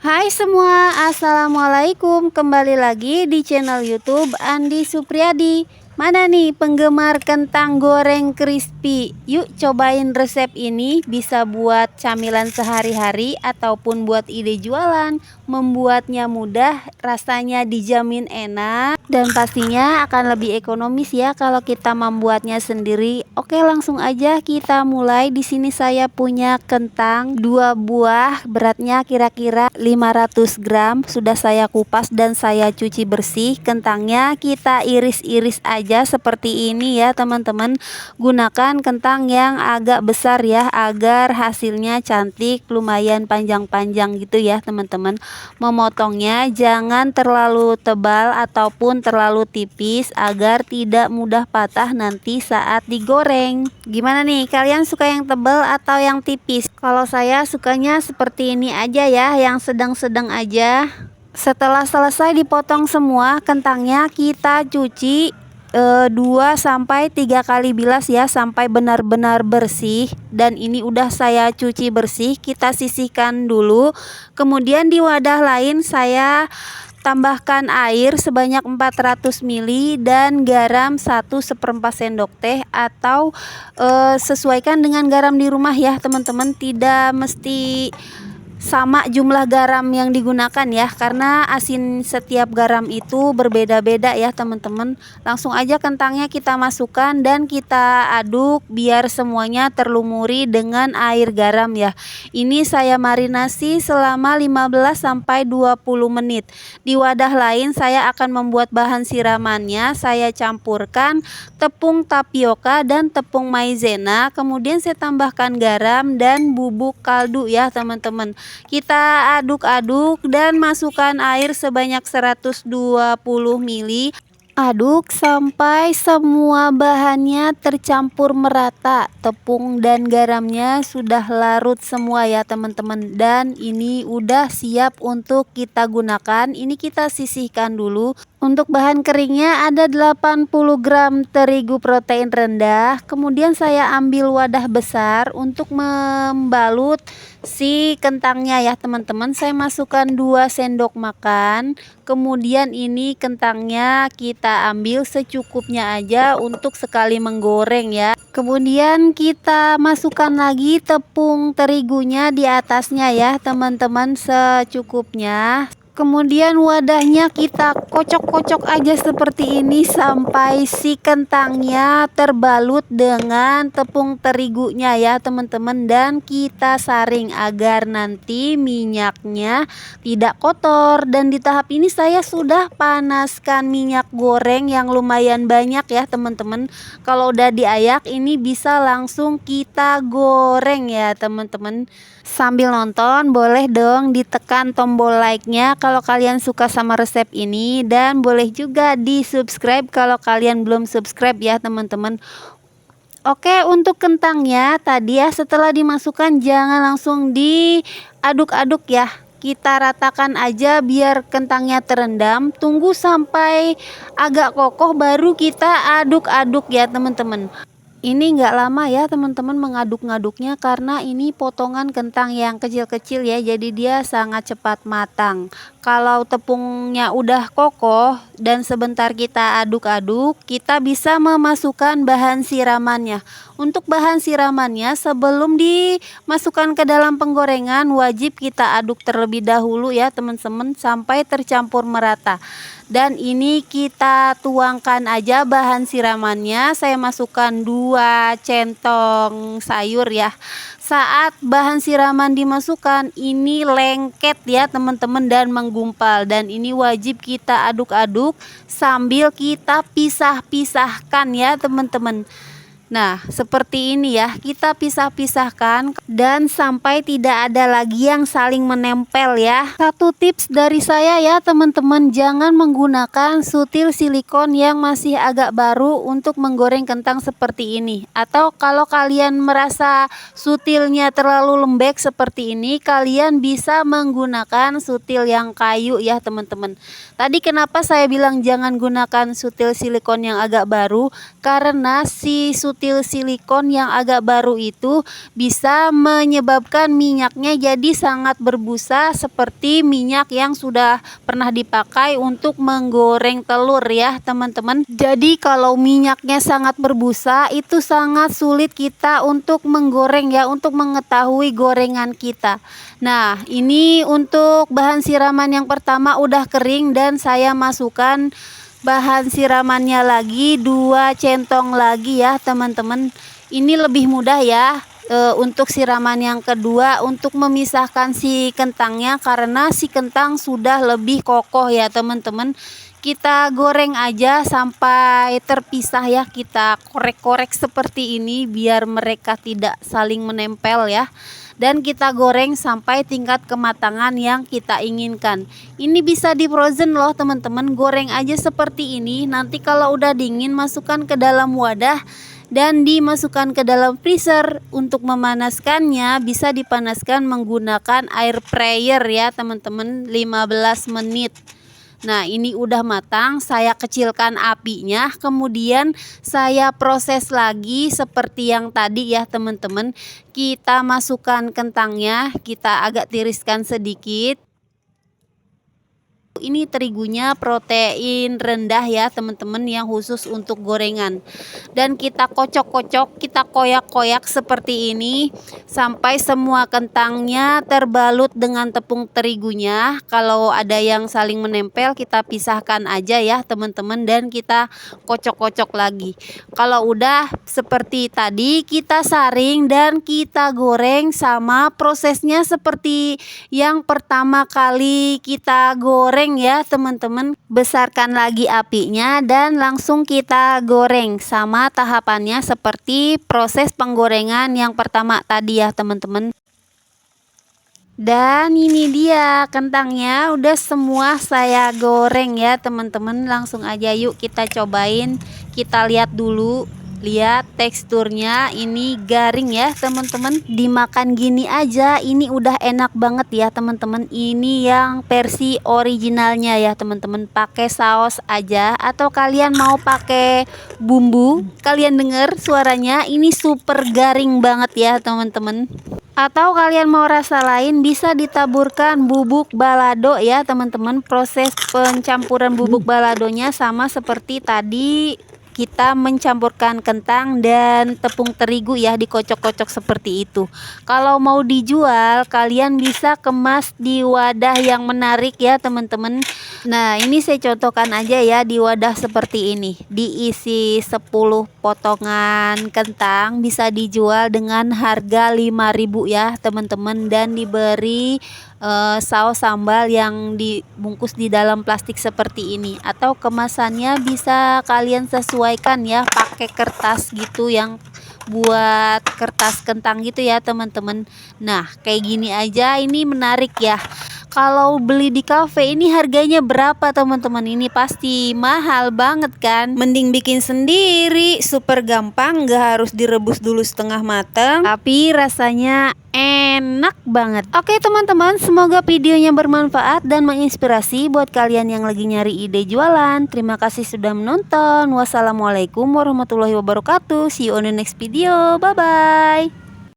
Hai semua, assalamualaikum. Kembali lagi di channel YouTube Andi Supriyadi. Mana nih penggemar kentang goreng crispy? Yuk cobain resep ini, bisa buat camilan sehari-hari ataupun buat ide jualan. Membuatnya mudah, rasanya dijamin enak, dan pastinya akan lebih ekonomis ya kalau kita membuatnya sendiri. Oke, langsung aja kita mulai. Di sini saya punya kentang 2 buah, beratnya kira-kira 500 gram. Sudah saya kupas dan saya cuci bersih. Kentangnya kita iris-iris aja seperti ini ya teman-teman. Gunakan kentang yang agak besar ya, agar hasilnya cantik, lumayan panjang-panjang gitu ya teman-teman. Memotongnya jangan terlalu tebal ataupun terlalu tipis agar tidak mudah patah nanti saat digoreng. Gimana nih, kalian suka yang tebal atau yang tipis? Kalau saya sukanya seperti ini aja ya, yang sedang-sedang aja. Setelah selesai dipotong semua kentangnya, kita cuci 2 sampai 3 kali bilas ya, sampai benar-benar bersih. Dan ini udah saya cuci bersih, kita sisihkan dulu. Kemudian di wadah lain saya tambahkan air sebanyak 400 ml dan garam 1/4 sendok teh, atau sesuaikan dengan garam di rumah ya teman-teman. Tidak mesti sama jumlah garam yang digunakan ya, karena asin setiap garam itu berbeda-beda ya teman-teman. Langsung aja kentangnya kita masukkan dan kita aduk biar semuanya terlumuri dengan air garam ya. Ini saya marinasi selama 15 sampai 20 menit. Di wadah lain saya akan membuat bahan siramannya. Saya campurkan tepung tapioka dan tepung maizena, kemudian saya tambahkan garam dan bubuk kaldu ya teman-teman. Kita aduk-aduk dan masukkan air sebanyak 120 ml. Aduk sampai semua bahannya tercampur merata. Tepung dan garamnya sudah larut semua ya teman-teman. Dan ini udah siap untuk kita gunakan. Ini kita sisihkan dulu. Untuk bahan keringnya ada 80 gram terigu protein rendah. Kemudian saya ambil wadah besar untuk membalut si kentangnya ya teman-teman. Saya masukkan 2 sendok makan. Kemudian ini kentangnya kita ambil secukupnya aja untuk sekali menggoreng ya. Kemudian kita masukkan lagi tepung terigunya di atasnya ya teman-teman, secukupnya. Kemudian wadahnya kita kocok-kocok aja seperti ini sampai si kentangnya terbalut dengan tepung terigunya ya teman-teman. Dan kita saring agar nanti minyaknya tidak kotor. Dan di tahap ini saya sudah panaskan minyak goreng yang lumayan banyak ya teman-teman. Kalau udah diayak ini bisa langsung kita goreng ya teman-teman. Sambil nonton boleh dong ditekan tombol like-nya kalau kalian suka sama resep ini, dan boleh juga di subscribe kalau kalian belum subscribe ya teman-teman. Oke, untuk kentangnya tadi ya, setelah dimasukkan jangan langsung diaduk-aduk ya, kita ratakan aja biar kentangnya terendam. Tunggu sampai agak kokoh baru kita aduk-aduk ya teman-teman. Ini nggak lama ya teman-teman mengaduk-ngaduknya, karena ini potongan kentang yang kecil-kecil ya, jadi dia sangat cepat matang. Kalau tepungnya udah kokoh dan sebentar kita aduk-aduk, kita bisa memasukkan bahan siramannya. Untuk bahan siramannya sebelum dimasukkan ke dalam penggorengan wajib kita aduk terlebih dahulu ya teman-teman, sampai tercampur merata. Dan ini kita tuangkan aja bahan siramannya. Saya masukkan 2 centong sayur ya. Saat bahan siraman dimasukkan ini lengket ya teman-teman dan menggumpal, dan ini wajib kita aduk-aduk sambil kita pisah-pisahkan ya teman-teman. Nah, seperti ini ya, kita pisah-pisahkan dan sampai tidak ada lagi yang saling menempel ya. Satu tips dari saya ya teman-teman, jangan menggunakan sutil silikon yang masih agak baru untuk menggoreng kentang seperti ini. Atau kalau kalian merasa sutilnya terlalu lembek seperti ini, kalian bisa menggunakan sutil yang kayu ya teman-teman. Tadi kenapa saya bilang jangan gunakan sutil silikon yang agak baru? Karena si sutil butil silikon yang agak baru itu bisa menyebabkan minyaknya jadi sangat berbusa seperti minyak yang sudah pernah dipakai untuk menggoreng telur ya teman-teman. Jadi kalau minyaknya sangat berbusa itu sangat sulit kita untuk menggoreng ya, untuk mengetahui gorengan kita. Nah, ini untuk bahan siraman yang pertama udah kering dan saya masukkan bahan siramannya lagi 2 centong lagi ya teman-teman. Ini lebih mudah ya untuk siraman yang kedua untuk memisahkan si kentangnya, karena si kentang sudah lebih kokoh ya teman-teman. Kita goreng aja sampai terpisah ya, kita korek-korek seperti ini biar mereka tidak saling menempel ya. Dan kita goreng sampai tingkat kematangan yang kita inginkan. Ini bisa di frozen loh teman-teman, goreng aja seperti ini. Nanti kalau udah dingin masukkan ke dalam wadah dan dimasukkan ke dalam freezer. Untuk memanaskannya bisa dipanaskan menggunakan air fryer ya teman-teman, 15 menit. Nah, ini udah matang, saya kecilkan apinya, kemudian saya proses lagi seperti yang tadi ya teman-teman. Kita masukkan kentangnya, kita agak tiriskan sedikit. Ini terigunya protein rendah ya teman-teman, yang khusus untuk gorengan. Dan kita kocok-kocok, kita koyak-koyak seperti ini sampai semua kentangnya terbalut dengan tepung terigunya. Kalau ada yang saling menempel kita pisahkan aja ya teman-teman, dan kita kocok-kocok lagi. Kalau udah seperti tadi kita saring dan kita goreng. Sama prosesnya seperti yang pertama kali kita goreng ya teman-teman. Besarkan lagi apinya dan langsung kita goreng. Sama tahapannya seperti proses penggorengan yang pertama tadi ya teman-teman. Dan ini dia kentangnya udah semua saya goreng ya teman-teman. Langsung aja yuk kita cobain, kita lihat dulu. Lihat teksturnya, ini garing ya teman-teman. Dimakan gini aja ini udah enak banget ya teman-teman. Ini yang versi originalnya ya teman-teman, pakai saus aja atau kalian mau pakai bumbu. Kalian dengar suaranya, ini super garing banget ya teman-teman. Atau kalian mau rasa lain bisa ditaburkan bubuk balado ya teman-teman. Proses pencampuran bubuk baladonya sama seperti tadi, kita mencampurkan kentang dan tepung terigu ya, dikocok-kocok seperti itu. Kalau mau dijual kalian bisa kemas di wadah yang menarik ya teman-teman. Nah, ini saya contohkan aja ya di wadah seperti ini. Diisi 10 potongan kentang, bisa dijual dengan harga 5.000 ya teman-teman, dan diberi saus sambal yang dibungkus di dalam plastik seperti ini. Atau kemasannya bisa kalian sesuaikan ya, pakai kertas gitu yang buat kertas kentang gitu ya teman-teman. Nah, kayak gini aja ini menarik ya. Kalau beli di cafe ini harganya berapa teman-teman? Ini pasti mahal banget kan? Mending bikin sendiri, super gampang, gak harus direbus dulu setengah matang, tapi rasanya enak banget. Oke teman-teman, semoga videonya bermanfaat dan menginspirasi buat kalian yang lagi nyari ide jualan. Terima kasih sudah menonton. Wassalamualaikum warahmatullahi wabarakatuh. See you on the next video. Bye bye.